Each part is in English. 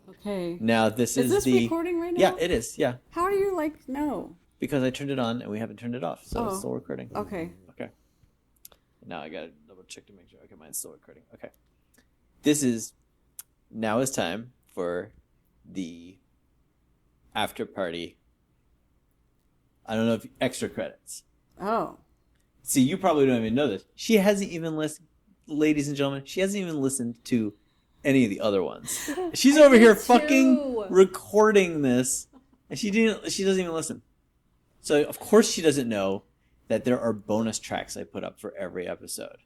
Okay. Now this is this the recording right now? Yeah, it is. Yeah, How do you know? because I turned it on and we haven't turned it off, so it's Oh. still recording. Okay. Okay. Now I gotta double check to make sure. Okay, mine's still recording. Okay. Now is time for the after party. I don't know if extra credits. Oh. See, you probably don't even know this. She hasn't even listened, ladies and gentlemen. She hasn't even listened to any of the other ones. She's over here fucking recording this, and she doesn't even listen. So of course she doesn't know that there are bonus tracks I put up for every episode.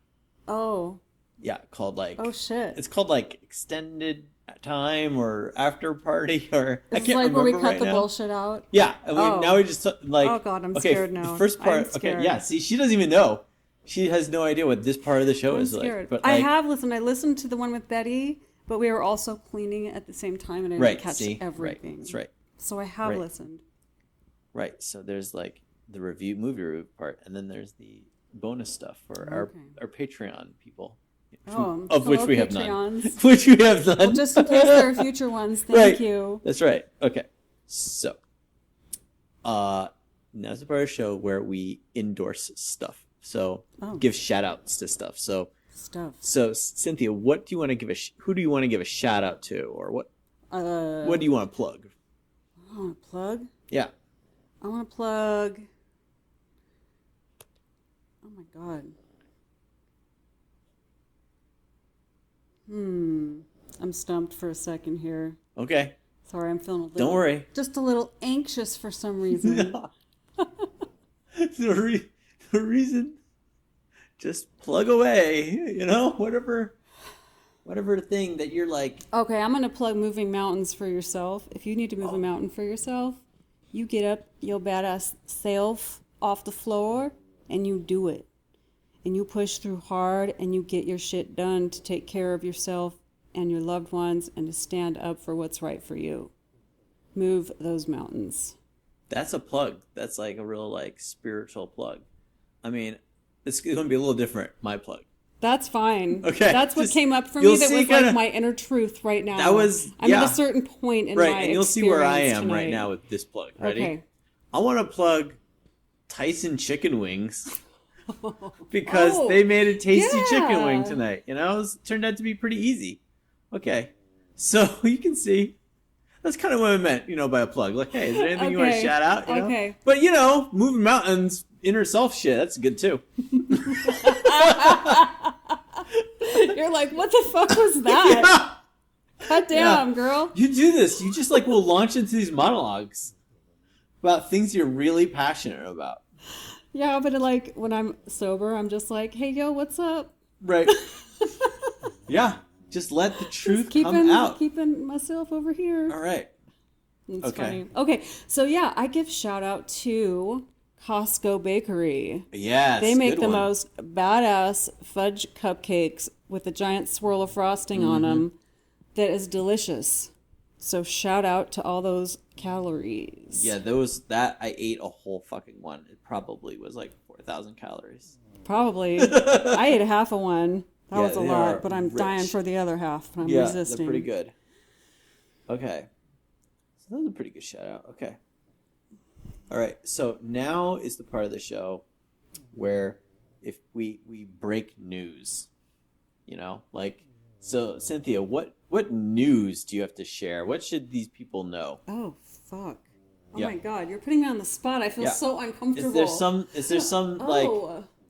Oh. Yeah, called like. Oh shit. It's called like extended time or after party or Is I can't like remember where we cut right the now. bullshit out? Yeah, and now we just like. Oh god, I'm okay, scared now. The first part. Okay, yeah. See, she doesn't even know. She has no idea what this part of the show is scared. like. But I like, have listened. I listened to the one with Betty, but we were also cleaning at the same time, and I didn't catch everything. Right, that's right. So I have listened. Right. So there's like the movie review part, and then there's the bonus stuff for our Patreon people. Of which we have none. Which we have none. Well, just in case there are future ones, thank you. That's right. Okay. So, now's the part of the show where we endorse stuff. So, give shout outs to stuff. So, Cynthia, what do you want to who do you want to give a shout out to? Or what do you want to plug? I want to plug? Yeah. I want to plug. Oh my god. I'm stumped for a second here. Okay. Sorry, I'm feeling a little... Don't worry. Just a little anxious for some reason. The reason... Just plug away. You know? Whatever thing that you're like... Okay, I'm going to plug moving mountains for yourself. If you need to move a mountain for yourself, you get up your badass self off the floor and you do it. And you push through hard and you get your shit done to take care of yourself and your loved ones and to stand up for what's right for you. Move those mountains. That's a plug. That's like a real like spiritual plug. I mean, it's going to be a little different, my plug. That's fine. Okay. That's what came up for me that was like my inner truth right now. I'm at a certain point in my experience. Right, and you'll see where I am tonight. right now with this plug. Ready? Okay. I want to plug Tyson chicken wings. Because they made a tasty chicken wing tonight. You know, it turned out to be pretty easy. Okay. So you can see. That's kind of what I meant, by a plug. Like, hey, is there anything you want to shout out? You know? But, moving mountains, inner self shit, that's good too. You're like, what the fuck was that? Yeah. God damn, girl. You do this. You just will launch into these monologues about things you're really passionate about. Yeah, but when I'm sober, I'm just like, hey, yo, what's up? Right. Yeah. Just let the truth come out. Keeping myself over here. All right. It's funny. Okay, so yeah, I give shout out to Costco Bakery. Yes, they make the most badass fudge cupcakes with a giant swirl of frosting on them that is delicious. So shout out to all those calories. Yeah, I ate a whole fucking one. It probably was like 4,000 calories. Probably. I ate half of one. That was a lot, but I'm dying for the other half. But I'm resisting. They're pretty good. Okay. So that was a pretty good shout out. Okay. All right. So now is the part of the show where if we break news, so Cynthia, what news do you have to share? What should these people know? Oh, fuck. Oh my God. You're putting me on the spot. I feel so uncomfortable. Is there some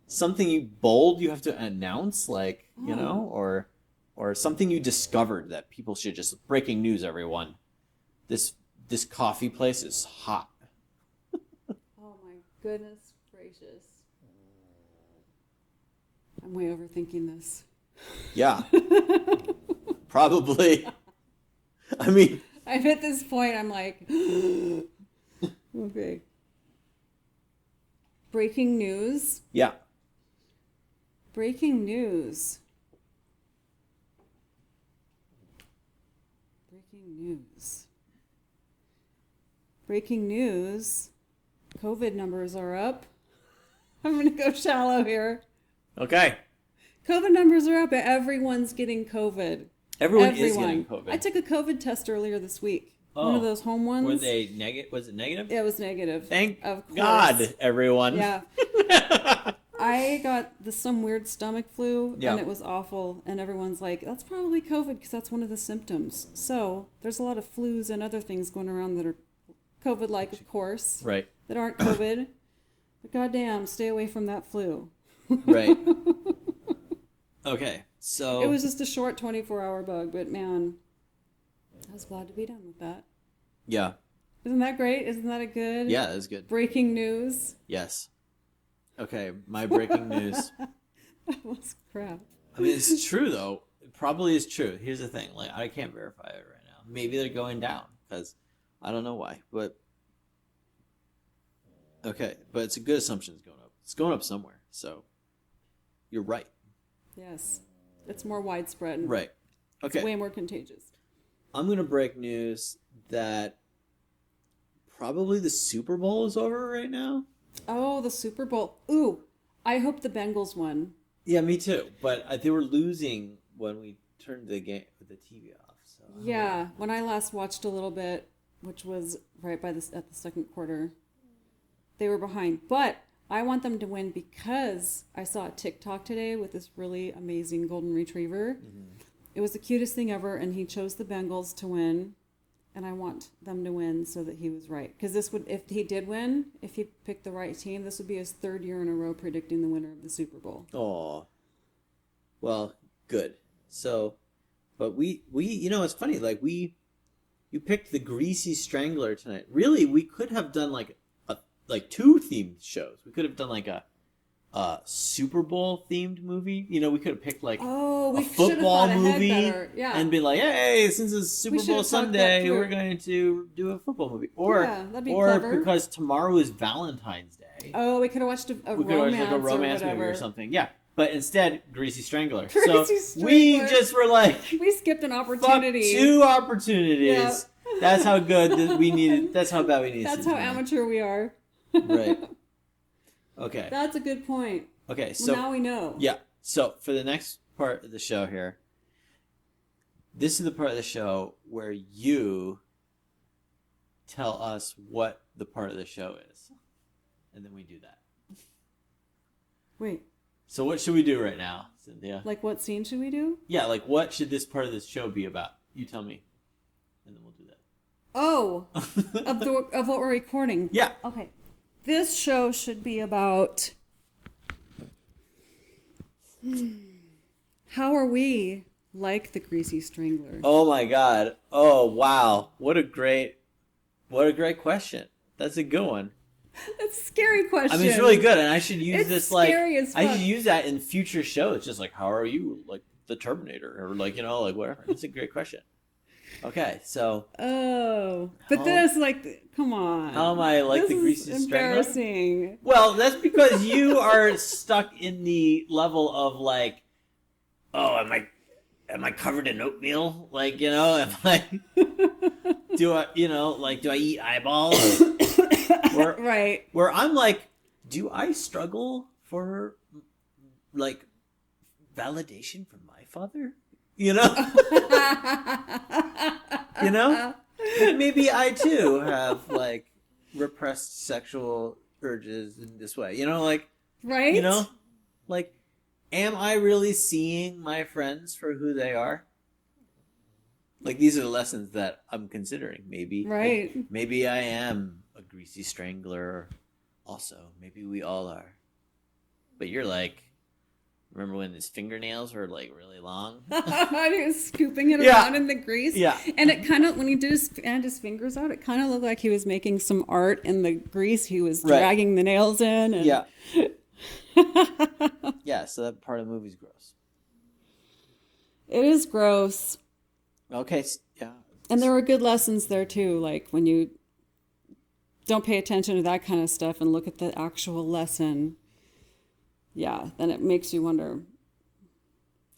something bold you have to announce, or something you discovered that people should just breaking news, everyone. This coffee place is hot. Oh my goodness gracious. I'm way overthinking this. Yeah. Probably. I mean, I'm at this point, I'm like, okay. Breaking news? Yeah. Breaking news. Breaking news. COVID numbers are up. I'm going to go shallow here. Okay. COVID numbers are up. Everyone's getting COVID. Everyone is getting COVID. I took a COVID test earlier this week. Oh. One of those home ones. Were they negative? Was it negative? It was negative. Thank of course. God, everyone. Yeah. I got some weird stomach flu, and it was awful. And everyone's like, that's probably COVID because that's one of the symptoms. So there's a lot of flus and other things going around that are COVID-like, of course. Right. That aren't COVID. But goddamn, stay away from that flu. Right. Okay, so... It was just a short 24-hour bug, but man, I was glad to be done with that. Yeah. Isn't that great? Isn't that a good... Yeah, that's good. Breaking news? Yes. Okay, my breaking news. That was crap. I mean, it's true, though. It probably is true. Here's the thing. Like, I can't verify it right now. Maybe they're going down, because I don't know why, but... Okay, but it's a good assumption it's going up. It's going up somewhere, so... You're right. Yes. It's more widespread. Right. Okay. It's way more contagious. I'm going to break news that probably the Super Bowl is over right now. Oh, the Super Bowl. Ooh, I hope the Bengals won. Yeah, me too. But they were losing when we turned the TV off. So Yeah, when I last watched a little bit, which was right at the second quarter, they were behind. But I want them to win because I saw a TikTok today with this really amazing golden retriever. Mm-hmm. It was the cutest thing ever, and he chose the Bengals to win. And I want them to win so that he was right. Because if he did win, if he picked the right team, this would be his third year in a row predicting the winner of the Super Bowl. Oh, well, good. So, but we it's funny. Like you picked the Greasy Strangler tonight. Really, we could have done like two themed shows. We could have done like a Super Bowl themed movie. We could have picked like a football movie and been like, hey, since it's Super Bowl Sunday, we're going to do a football movie. Or that'd be clever. Because tomorrow is Valentine's Day. Oh, we could have watched a romance movie or something. Yeah. But instead, Greasy Strangler. Strangler. We just were like, we skipped an opportunity. Fuck 2 opportunities. Yeah. That's how good we needed. That's how bad we needed. That's how amateur we are. Right. Okay. That's a good point. Okay, so now we know. Yeah. So for the next part of the show here, this is the part of the show where you tell us what the part of the show is. And then we do that. Wait. So what should we do right now, Cynthia? Like what scene should we do? Yeah, like what should this part of the show be about? You tell me. And then we'll do that. Oh. of what we're recording. Yeah. Okay. This show should be about how are we like the Greasy Strangler? Oh my God. Oh wow. What a great question. That's a good one. That's a scary question. I mean, it's really good, and I should use it's scary as fuck. I should use that in future shows. Just like, how are you like the Terminator, or like like whatever. It's a great question. Okay, so. Oh, but this come on. How am I like this the Greasy Strangler? Embarrassing. Well, that's because you are stuck in the level of like, oh, am I covered in oatmeal? Like, am I? Do I eat eyeballs? Right. Where I'm like, do I struggle for like validation from my father? Maybe I too have like repressed sexual urges in this way. Right? Like, am I really seeing my friends for who they are? Like, these are the lessons that I'm considering. Maybe, right? Maybe I am a Greasy Strangler. Also, maybe we all are. But you're like. Remember when his fingernails were like really long? He was scooping it around in the grease. Yeah. And it kind of, when he did his fingers out, it kind of looked like he was making some art in the grease. He was dragging the nails in. And... Yeah. Yeah, so that part of the movie's gross. It is gross. Okay, yeah. And there were good lessons there too, like when you don't pay attention to that kind of stuff and look at the actual lesson. Yeah, then it makes you wonder.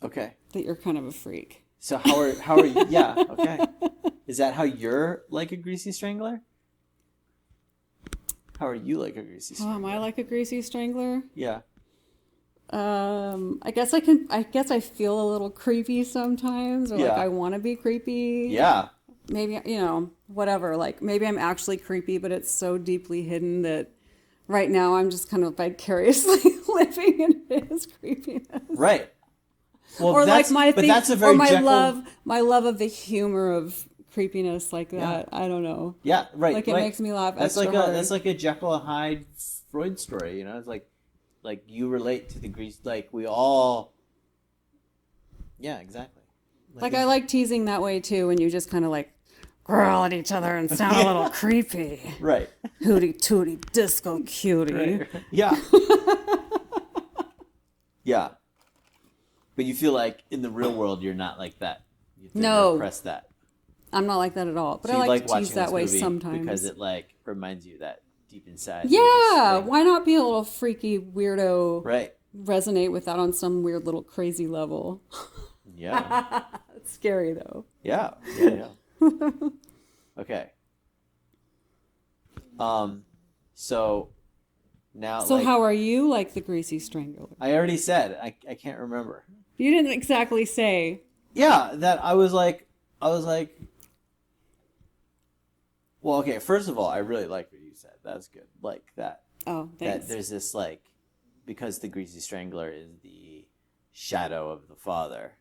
Okay. That you're kind of a freak. So how are you? Yeah. Okay. Is that how you're like a Greasy Strangler? How are you like a Greasy Strangler? Oh, am I like a Greasy Strangler? Yeah. I guess I feel a little creepy sometimes, or like Yeah. I want to be creepy. Yeah. Maybe, whatever. Like maybe I'm actually creepy, but it's so deeply hidden that right now I'm just kind of vicariously living in his creepiness. Right. Well, Or like but that's a very or my Jekyll. love of the humor of creepiness like that. Yeah. I don't know. Yeah, right. Like it right. makes me laugh That's extra hard. that's like a Jekyll and Hyde Freud story. It's like you relate to the Grease. Like we all. Yeah, exactly. Like I like teasing that way too, when you just kind of like growl at each other and sound a little creepy. Right. Hootie tootie disco cutie. Right. Yeah. Yeah. But you feel like in the real world you're not like that. You have to repress that. I'm not like that at all. But So I you like to watching tease that this way movie sometimes. because it like reminds you that deep inside. there's this Yeah, thing. why not be a little freaky weirdo? Right. Resonate with that on some weird little crazy level. Yeah. It's scary though. Yeah. Yeah. Yeah. Okay. So now. So like, how are you like the Greasy Strangler? I already said I can't remember. You didn't exactly say. Yeah, that I was like. Well, okay. First of all, I really like what you said. That's good. Like that. Oh, thanks. That there's this like, because the Greasy Strangler is the shadow of the father.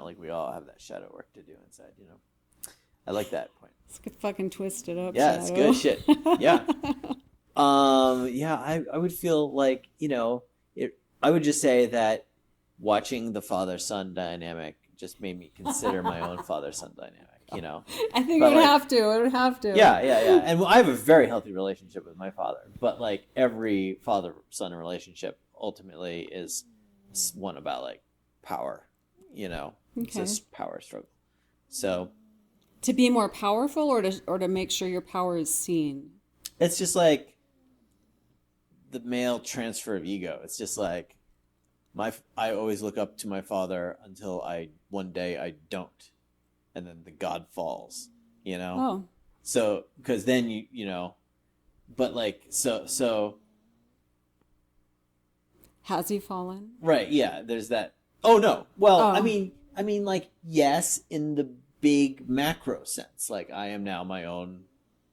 Like we all have that shadow work to do inside. I like that point. It's good fucking twist it up. Yeah, it's Shadow. good shit. Yeah. Yeah, I would feel like, I would just say that watching the father-son dynamic just made me consider my own father-son dynamic, I think But, it would like, have to. It would have to. Yeah. And I have a very healthy relationship with my father, but like every father-son relationship ultimately is one about like power, It's Okay. a power struggle. So To be more powerful, or to make sure your power is seen. it's just like the male transfer of ego. It's just like I always look up to my father until one day I don't, and then the god falls. Oh, So because then but like so has he fallen? right, yeah. There's that. Oh no. Well, Oh. I mean, like yes, in the big macro sense, like I am now my own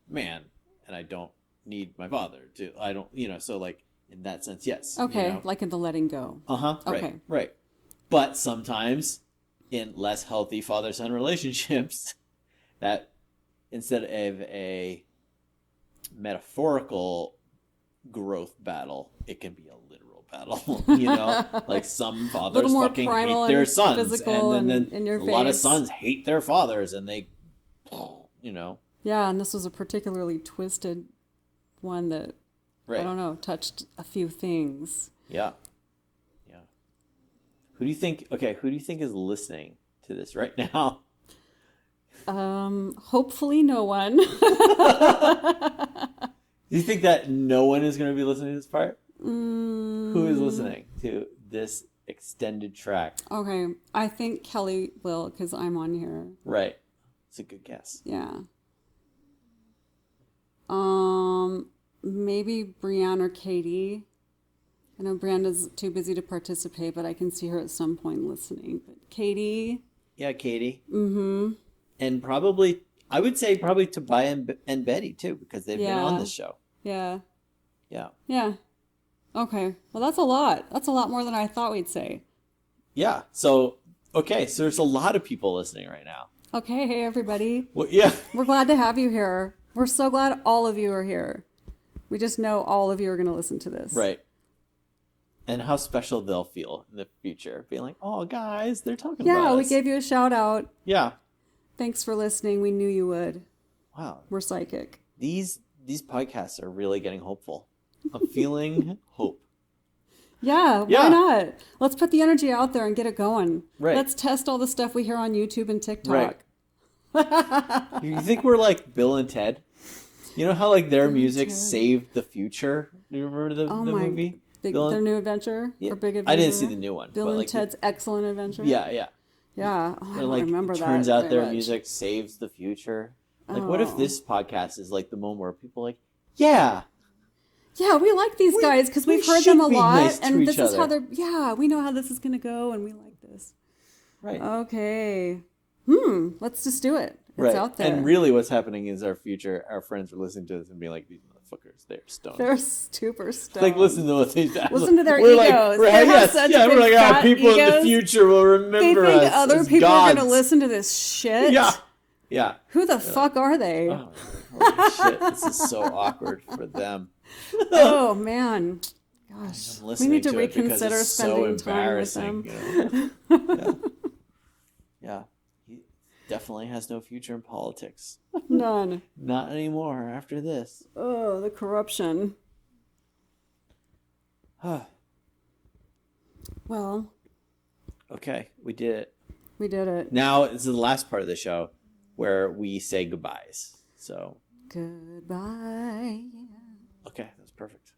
man, and I don't need my father to. I don't, so like in that sense, yes. Okay, like in the letting go. Uh-huh. Right. Okay. Right. But sometimes in less healthy father-son relationships, that instead of a metaphorical growth battle, it can be a literal battle. Like some fathers more fucking primal hate their and sons, physical and then and in your a lot of face. sons hate their fathers, and they, Yeah, and this was a particularly twisted one that right. I don't know, touched a few things. Yeah. Yeah. Who do you think? Okay, who do you think is listening to this right now? Hopefully no one. Do you think that no one is going to be listening to this part? Who is listening to this extended track? Okay, I think Kelly will, because I'm on here. Right. It's a good guess. Yeah. Maybe Brianne or Katie. I know Brianna's too busy to participate, but I can see her at some point listening. But Katie. Yeah, Katie. Mm-hmm. And probably, I would say probably Tobiah and Betty too, because they've been on this show. Yeah. Yeah. Yeah. Okay. Well, that's a lot. That's a lot more than I thought we'd say. Yeah. So, okay. So there's a lot of people listening right now. Okay. Hey, everybody. Well, yeah. We're glad to have you here. We're so glad all of you are here. We just know all of you are going to listen to this. Right. And how special they'll feel in the future. Being like, oh, guys, they're talking about us. Yeah, we gave you a shout out. Yeah. Thanks for listening. We knew you would. Wow. We're psychic. These podcasts are really getting hopeful. I'm feeling hope. Yeah, Yeah. why not? Let's put the energy out there and get it going. Right. Let's test all the stuff we hear on YouTube and TikTok. Right. You think we're like Bill and Ted? You know how like their Bill music and Ted. saved the future? Do you remember the movie? Their new adventure? Yeah. Or Big Adventure? I didn't see the new one. Bill but, and like, Ted's Excellent Adventure? Yeah. Yeah. Oh, I Or don't like remember it that. turns out very their much. music saves the future. Like what Oh. if this podcast is like the moment where people are like, yeah. Yeah, we like these guys because we've heard should them a be lot, nice to and each this is how other. they're. Yeah, we know how this is gonna go, and we like this. Right. Okay. Let's just do it. It's Right. out there. And really, what's happening is our friends are listening to this and being like, "These motherfuckers, they're stoned." They're super stoned. Like, listen to what these guys. Listen to their we're egos. Like, They have yes, such yeah, big, we're like, fat people in the egos. future will remember They think us other as people are gods. gonna listen to this shit. Yeah. Yeah. Who the fuck are they? Oh, holy shit! This is so awkward for them. Oh man, gosh, I'm we listening need to it because reconsider it's spending so time with them. embarrassing, you know? Yeah. He definitely has no future in politics. None. Not anymore after this. Oh, the corruption. Well, Okay, we did it. we did it. Now this is the last part of the show where we say goodbyes. So Goodbye. okay, that's perfect.